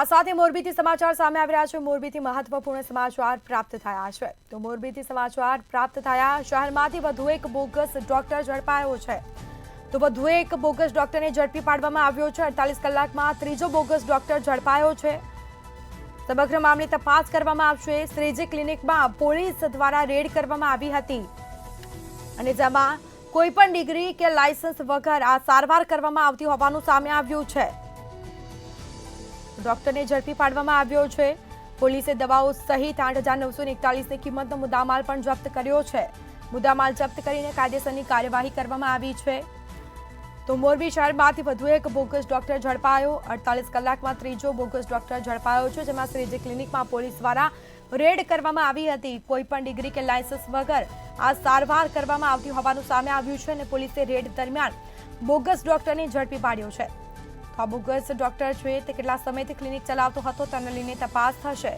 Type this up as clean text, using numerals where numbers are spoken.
આ સાથે મોરબીથી સમાચાર સામે આવી રહ્યા છે। મોરબીથી મહત્વપૂર્ણ સમાચાર પ્રાપ્ત થયા છે। તો મોરબીથી સમાચાર પ્રાપ્ત થયા, શહેરમાંથી વધુ એક બોગસ ડોક્ટર ઝડપાયો છે। તો વધુ એક બોગસ ડોક્ટરને ઝડપી પાડવામાં આવ્યો છે। 48 કલાકમાં ત્રીજો બોગસ ડોક્ટર ઝડપાયો છે। સમગ્ર મામલે તપાસ કરવામાં આવશે। શ્રીજી ક્લિનિકમાં પોલીસ દ્વારા રેડ કરવામાં આવી હતી અને જેમાં કોઈ પણ ડિગ્રી કે લાયસન્સ વગર આ સારવાર કરવામાં આવતી હોવાનું સામે આવ્યું છે। ડોક્ટરને ઝડપી પાડવામાં આવ્યો છે। પોલીસે દવાઓ સહિત 8,941ની કિંમતનો મુદ્દામાલ પણ જપ્ત કર્યો છે। મુદ્દામાલ જપ્ત કરીને કાયદેસરની કાર્યવાહી કરવામાં આવી છે। તો મોરબી શહેરમાંથી વધુ એક બોગસ ડોક્ટર ઝડપાયો। 48 કલાકમાં ત્રીજો બોગસ ડોક્ટર ઝડપાયો છે, જેમાં શ્રીજી ક્લિનિકમાં પોલીસ દ્વારા રેડ કરવામાં આવી હતી। કોઈ પણ ડિગ્રી કે લાયસન્સ વગર આ સારવાર કરવામાં આવતી હોવાનું સામે આવ્યું છે અને પોલીસે રેડ દરમિયાન બોગસ ડોક્ટરને ઝડપી પાડ્યો છે। તો આ બોગસ ડોક્ટર છે તે કેટલા સમયથી ક્લિનિક ચલાવતો હતો તેને લઈને તપાસ થશે।